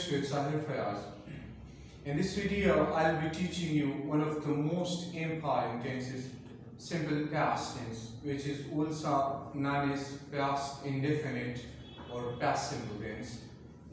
English with Sahir Fayaz. In this video, I'll be teaching you one of the most important tenses, simple past tense, which is also known as past indefinite or past simple tense.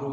2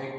1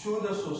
1400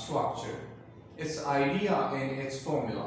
structure. Its idea and its formula.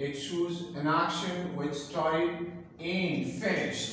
It shows an action which started and finished,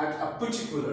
at a particular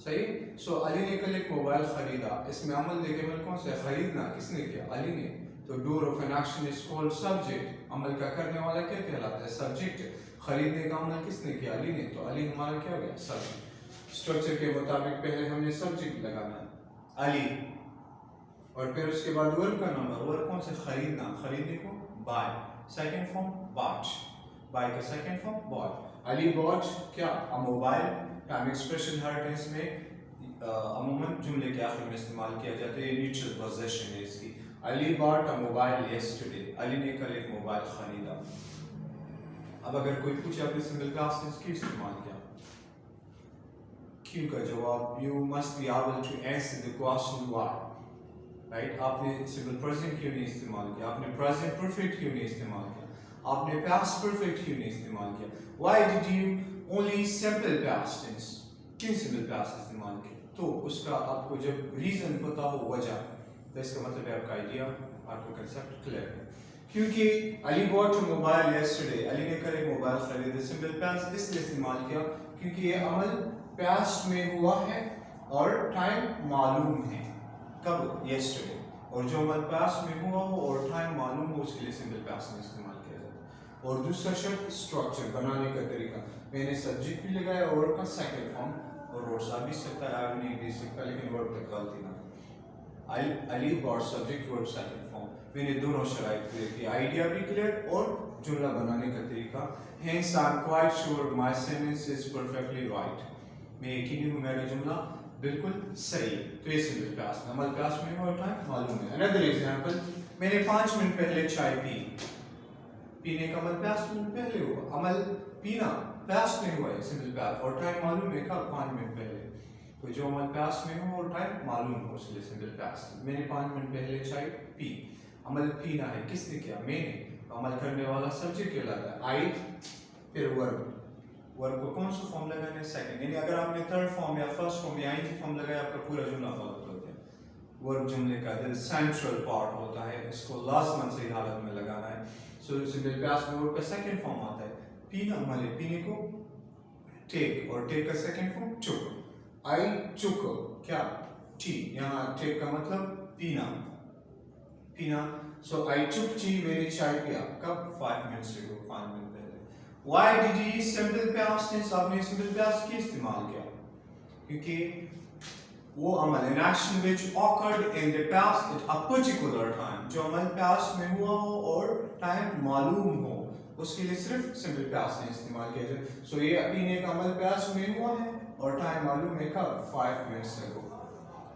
صحیح. سو علی نے کل ایک mobile خریدا. اس میں عمل دیکھے عمل کون سا ہے؟ خریدنا. کس نے کیا؟ علی نے. تو ڈور of an action is called subject. عمل کا کرنے والا کیا کہلاتا ہے؟ سبجیکٹ. خریدنے کا عمل کس نے کیا؟ علی نے. تو علی ہمارا کیا ہو گیا؟ سبجیکٹ. اسٹرکچر کے مطابق پہلے ہم نے سبجیکٹ لگانا علی, اور پھر اس کے بعد ورب کا نمبر. ورب کون سے؟ خریدنا. خریدنے کو buy. Second form bought. Buy کا second form bought. Ali bought کیا؟ موبائل. ٹائم ایکسپریشن ہر ٹینس میں عموماً جملے کے آخر میں استعمال کیا جاتا ہے. نیوٹرل پوزیشن ہے اس کی. علی باٹ اے موبائل یسٹرڈے. علی نے کل ایک موبائل خریدا. اب اگر کوئی پوچھے آپ نے سنگل پاسٹ ٹینس کیوں استعمال کیا؟ کیوں کا جواب you must be able to answer the question why. Right. آپ نے سمپل پریزنٹ کیوں نہیں استعمال کیا؟ آپ نے پریزنٹ پرفیکٹ کیوں نہیں استعمال کیا؟ آپ نے پاسٹ پرفیکٹ کیوں نہیں استعمال کیا؟ why did you only simple past tense. کیوں سمپل پاسٹ استعمال کیا؟ تو اس کا آپ کو جب ریزن پتا ہو, وجہ, تو اس کا مطلب ہے آپ کا آئیڈیا, آپ کا کنسیپٹ کلیئر ہے. کیونکہ علی bought a mobile yesterday. علی نے کل ایک موبائل خریدا. سمپل پاسٹ اس لیے استعمال کیا کیونکہ یہ عمل پاسٹ میں ہوا ہے اور ٹائم معلوم ہے. کب؟ یسٹرڈے. اور جو عمل پاسٹ میں ہوا ہو اور ٹائم معلوم ہو اس کے لیے سمپل پاسٹ میں استعمال کیا جاتا ہے. اور دوسرا شرط اسٹرکچر بنانے کا طریقہ. میں نے سبجیکٹ بھی لگایا اور کا سیکنڈ فارم, اور ورڈ آ بھی سکتا ہے, آ نہیں بھی سکتا, لیکن ورڈ تک غلطی نہ. علی باٹ سبجیکٹ ورڈ سیکنڈ فارم. میں نے دونوں شرائط کلیئر کی, آئیڈیا بھی کلیئر اور جملہ بنانے کا طریقہ. Hence I'm quite sure my sentence is perfectly right. میں یقینی ہوں میرا جملہ بالکل صحیح. تو یہ سمپل پاسٹ. عمل پاسٹ میں ہوا ٹائم معلوم ہے. another example, میں نے 5 منٹ پہلے چائے پی. پینے کا عمل پاسٹ میں پہلے ہوا. عمل پینا پاسٹ میں ہوا ہے سمپل پاسٹ, اور ٹائم معلوم ہے کب؟ 5 منٹ پہلے. تو جو عمل پاسٹ میں ہو اور ٹائم معلوم ہو اس کے لیے سمپل پاسٹ. میں نے 5 منٹ پہلے چائے پی. عمل پینا ہے, کس نے کیا؟ میں نے. عمل کرنے والا سبجیکٹ کہلاتا ہے آئی. پھر ورب. ورب کو کون سا فارم لگانا ہے؟ سیکنڈ. یعنی اگر آپ نے تھرڈ فارم یا فرسٹ فارم یا آئی فارم لگایا آپ کا پورا جملہ غلط ہوتا ہے. ورب جملے کا سینٹرل پارٹ ہوتا ہے, اس کو لازماً صحیح حالت میں لگانا ہے. سو سمپل پاسٹ میں ورب کا سیکنڈ فارم آتا ہے پینا. عمل ہے پینے کو ٹیک, اور ٹیک کا سیکنڈ فارم چک. آئی چک کیا؟ ٹی. یہاں ٹیک کا مطلب پینا. پینا. سو آئی چک ٹی. میں نے چائے پیا. کب؟ 5 منٹس ago, 5 منٹ پہلے. Why did he use simple past tense? آپ نے simple past کیوں استعمال کیا؟ کیونکہ وہ عمل an action which occurred in the past at a particular time. جو عمل past میں ہوا ہو اور ٹائم معلوم ہو اس کے لیے صرف simple past tense استعمال کیا جائے. سو یہ پینے کا عمل past میں ہوا ہے اور ٹائم معلوم ہے کب؟ 5 منٹس ago.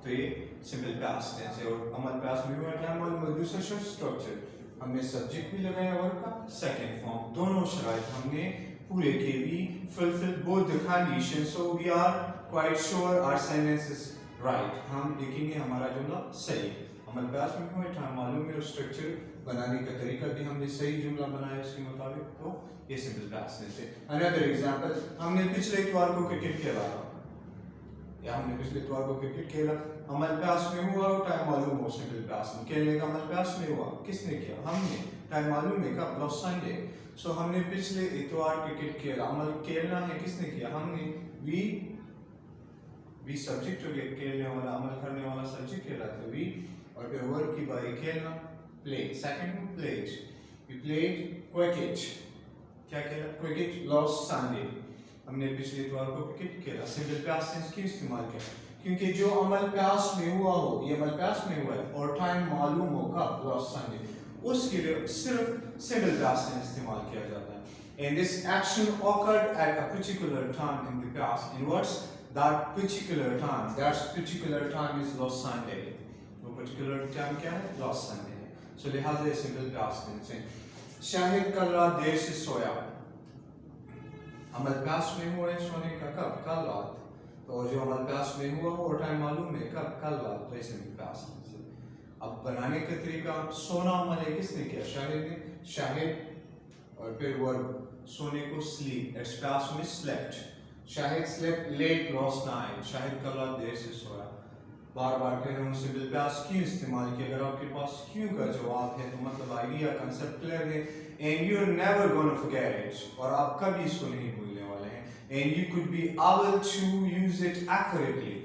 تو یہ simple past tense ہے اور عمل past میں ہوا ہے, ٹائم معلوم ہے. دوسرا شرط اسٹرکچر. ہم نے سبجیکٹ بھی لگایا ورب کا سیکنڈ فارم. دونوں شرائط ہم نے پورے کے بھی fulfill both the conditions. So we are quite sure our sentence is right. ہم یقینی ہمارا جملہ صحیح. عمل پاسٹ میں ہوئے, ٹائم معلوم ہے, اور اسٹرکچر بنانے کا طریقہ بھی ہم نے صحیح جملہ بنایا اس کے مطابق. تو یہ سمپل پاسٹ ٹینس ہے. another example, ہم نے پچھلے اتوار کو کرکٹ کھیلا تھا, یا ہم نے پچھلے اتوار کو کرکٹ کھیلا. عمل پاسٹ میں ہوا اور ٹائم معلوم ہو سمپل پاسٹ میں. کھیلنے کا عمل پاسٹ میں ہوا, کس نے کیا؟ ہم نے. ٹائم معلوم ہے کب؟ Last Sunday. سو ہم نے پچھلے اتوار کرکٹ کھیلا. عمل کھیلنا ہے, کس نے کیا؟ ہم نے. وی سبجیکٹ ہو گیا, کھیلنے والا عمل کرنے والا سبجیکٹ کہلاتا ہے وی, اور پھر ورب کی باری کھیلنا play. Second played. We played cricket. کیا کھیلا؟ Cricket last Sunday. ہم نے پچھلے اتوار کو کرکٹ کھیلا. سمپل پاسٹ ٹینس کیوں استعمال کیا؟ کیونکہ جو عمل پاسٹ میں ہوا ہو, یہ عمل پاسٹ میں ہوا ہے اور ٹائم معلوم ہو کب؟ لاسٹ سنڈے, اس کے لیے صرف سمپل پاسٹ ٹینس استعمال کیا جاتا ہے. And this action occurred at a particular time in the past. In words, that particular time. That particular time is last Sunday. وہ particular time کیا ہے؟ last Sunday ہے. So لہٰذا یہ simple past tense ہے. شاہد کل رات دیر سے سویا. عمل پاسٹ میں ہوا ہے سونے کا کب؟ کل رات. تو جو عمل پاسٹ میں ہوا ہو اور ٹائم معلوم ہے کب؟ کل رات. تو یہ simple past tense ہے. اب بنانے کا طریقہ, سونا عمل ہے, کس نے کیا؟ شاہد نے. شاہد اور پھر ورب سونے کو sleep. It's past میں slept. شاہد slept late last night. شاہد کل رات دیر سے سویا. بار بار کہہ رہا ہوں simple past کیوں استعمال کیا. اگر آپ کے پاس کیوں کا جواب ہے تو مطلب آئیڈیا کنسپٹ کلیئر ہے, and you're never gonna forget it. اور آپ کبھی اس کو نہیں بھولنے والے ہیں. and you could be able to use it accurately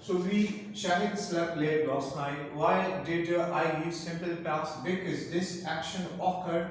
So Shahid slept late last night. Why did I use simple past? Because this action occurred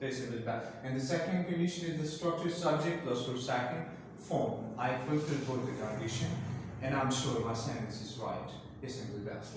That's simple past. And the second condition is the structure subject plus or second form. I fulfill both the condition, and I'm sure my sentence is right. It's simple past.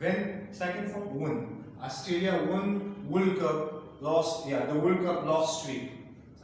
when, second form won. Australia won World Cup the World Cup last week.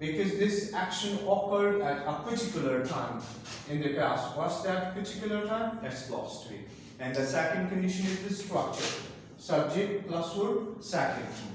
Because this action occurred at a particular time in the past. What's that particular time? That's last week. And the second condition is the structure. Subject plus verb, second form.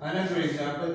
Another example.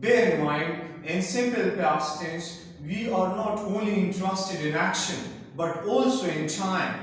Bear in mind, in simple past tense, we are not only interested in action, but also in time.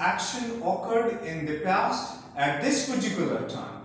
action occurred in the past at this particular time.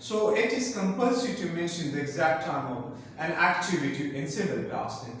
So it is compulsory to mention the exact time of an activity in simple past tense.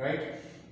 right?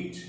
eat.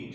eat.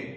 ate.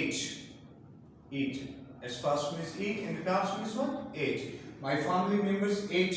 ate. eat. as past one is eat and the past one is what? ate. My family members ate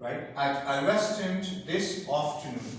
right? At a restaurant this afternoon.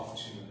afternoon.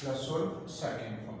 plus verb second form.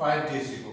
5 days ago.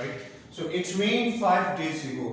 right? So it rained 5 days ago.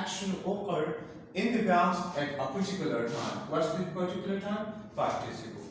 action occurred in the past at a particular time. What's the particular time? 5 days ago.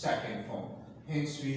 second form. Hence we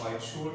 quite sure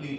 clean.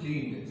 cleaned.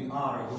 in hour ago.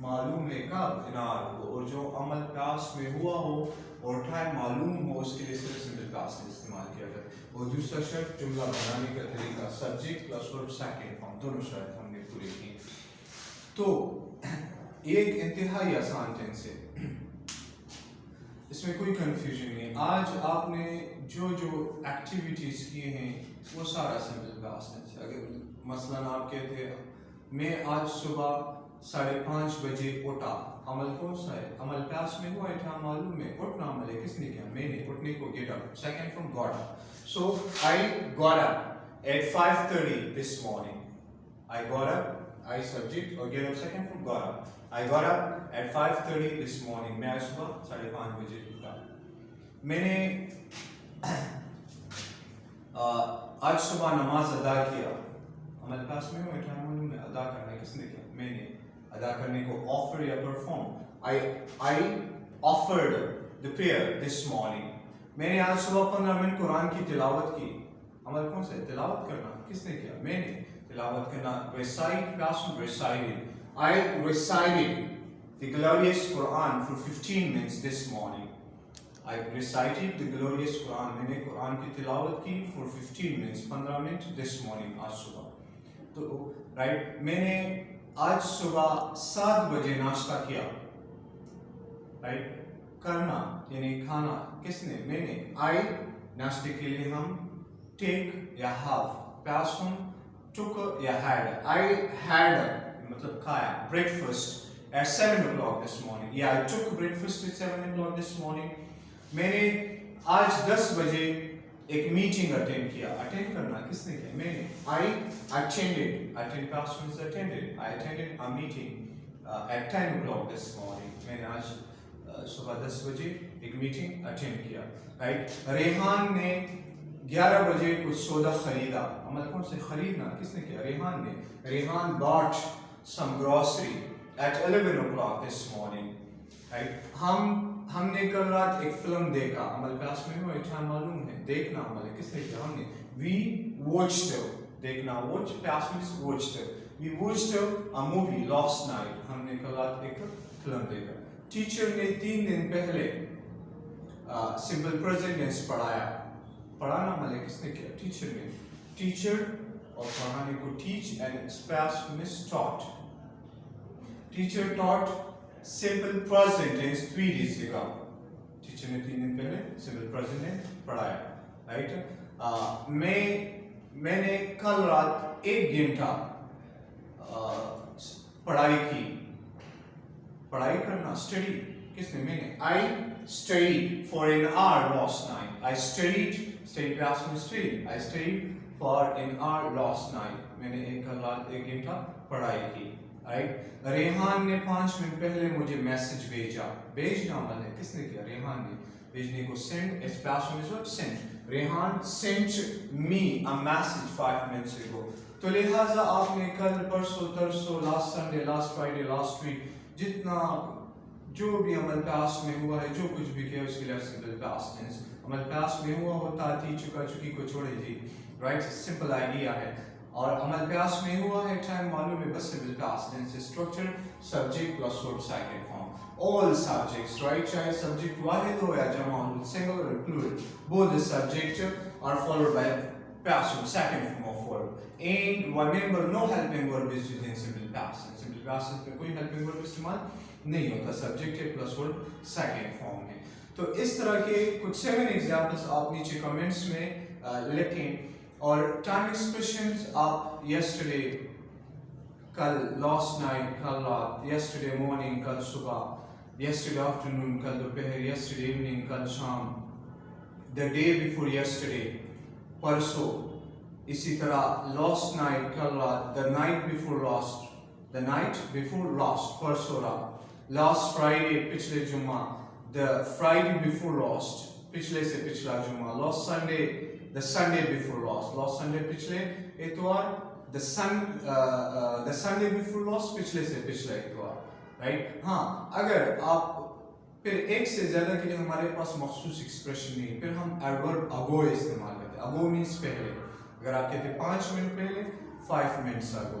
معلوم ہے کب انار ہو، اور جو عمل past میں ہوا ہو اور ٹائم معلوم ہو اس کے لیے صرف سمپل پاسٹ استعمال کیا جاتا ہے. اور دوسرا شرط جملہ بنانے کا طریقہ subject plus verb second form, دونوں شرط ہم نے پوری کی. تو ایک انتہائی آسان ٹینس ہے، اس میں کوئی کنفیوژن نہیں. آج آپ نے جو ایکٹیویٹیز کیے ہیں وہ سارا سمپل پاسٹ ہے. اگر مثلاً آپ کہتے ہیں میں آج صبح 5:30 بجے اٹھا، عمل کون سا ہے؟ عمل پاسٹ میں ہوا ہے، تھا معلوم ہے. اٹھنا عمل ہے، کس نے کیا؟ میں نے. اٹھنے کو get up, second form got up. So I got up at 5:30 this morning. I got up, I subject اور get up second from got up. I got up at 5:30 this morning. میں آج صبح 5:30 بجے اٹھا. میں نے آج صبح نماز ادا کیا. عمل پاس میں ہو بیٹھا معلوم میں ادا کرنا کس نے کیا؟ میں نے. ادا کرنے کو offer یا perform. I offered the prayer this morning. میں نے آج صبح 15 منٹ قرآن کی تلاوت کی. عمل کون سا ہے؟ تلاوت کرنا. کس نے کیا؟ میں نے. تلاوت کرنا. recite past recited. I recited the glorious Quran for 15 minutes this morning. I recited the glorious Quran. میں نے قرآن کی تلاوت کی for 15 minutes 15 minute this morning آج صبح. تو رائٹ میں نے آج صبح 7 بجے ناشتہ کیا. رائٹ کرنا یعنی کھانا کس نے؟ میں نے. I ناشتے کے لیے ہم take یا have past form took یا had. I had مطلب کھایا breakfast at 7 o'clock this morning. Yeah, I took breakfast at 7 o'clock this morning. میں نے آج 10 بجے ایک میٹنگ اٹینڈ کیا. اٹینڈ کرنا کس نے کیا؟ میں نے. I attended. Attend past means attended. I attended a meeting at 10 o'clock this morning. میں نے آج صبح 10 بجے ایک میٹنگ اٹینڈ کیا. رائٹ. ریحان نے 11 بجے کچھ سودا خریدا. عمل کون سے؟ خریدنا. کس نے کیا؟ ریحان نے. Rehan bought some grocery at 11 o'clock this morning. Right? ہم نے کل رات ایک فلم دیکھا. عمل پاس میں ہوا ہے، معلوم ہے. دیکھنا عمل ہے. کس نے کیا؟ ہم نے. We watched. دیکھنا watch past means watched. We watched a movie last night. ہم نے کل رات ایک فلم دیکھا. ٹیچر نے 3 دن پہلے سمپل پریزنٹ ٹینس پڑھایا. پڑھانا عمل ہے. کس نے کیا؟ ٹیچر نے. ٹیچر اور پڑھانے کو teach and past means taught. Teacher taught simple present tense 3 days ago. Teacher نے 3 دن پہلے simple present tense پڑھایا. رائٹ. میں نے کل رات 1 گھنٹہ پڑھائی کی. پڑھائی کرنا study. کس نے؟ میں نے. I studied for an hour last night. I studied past means studied. I studied for an hour last night. میں نے کل رات 1 گھنٹہ پڑھائی کی. رائٹ. ریحان نے 5 منٹ پہلے مجھے میسج بھیجا. بھیجنا عمل ہے. کس نے کیا؟ ریحان نے. بھیجنے کو send. It's past means what? Send. Rehan sent me a message 5 minutes ago. تو لہٰذا آپ نے کل پرسوں ترسوں last Sunday last Friday last week جتنا جو بھی عمل پاسٹ میں ہوا ہے جو کچھ بھی کیا اس کے لیے سمپل پاسٹ ٹینس. عمل پاسٹ میں ہوا ہوتا تھی چکا چکی کو چھوڑے جی. رائٹ. سمپل آئیڈیا ہے. اور عمل پاسٹ میں ہوا ہے ٹائم معلوم ہے بس simple past tense. Structure subject plus verb second form. all subjects right چاہے سبجیکٹ واحد ہو یا جمع ہو single or plural both the subjects are followed by past form second form of verb. And remember no helping verb is used in simple past tense. simple past tense میں کوئی helping verb استعمال نہیں ہوتا. Subject ہے plus verb second form ہے. تو اس طرح کے کچھ 7 ایگزامپلس آپ نیچے کمنٹس میں لکھیں. اور ٹائم ایکسپریشنز آپ yesterday کل last night کل رات yesterday morning کل صبح yesterday afternoon کل دوپہر yesterday evening کل شام the day before yesterday پرسوں. اسی طرح last night کل رات the night before last پرسوں رات. last Friday پچھلے جمعہ the Friday before last پچھلے سے پچھلا جمعہ. last Sunday the Sunday before last Sunday پچھلے اتوار the Sunday before last پچھلے سے پچھلا اتوار. رائٹ. ہاں اگر آپ پھر ایک سے زیادہ کے لیے ہمارے پاس مخصوص ایکسپریشن نہیں پھر ہم ایڈورب ago استعمال کرتے ہیں. ago means پہلے. اگر آپ کہتے ہیں 5 منٹ پہلے 5 minutes ago.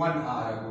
1 hour ago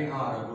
an hour ago.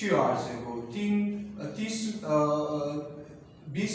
2 hours ago. 20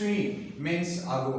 3 minutes ago.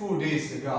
4 days ago.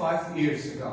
5 years ago.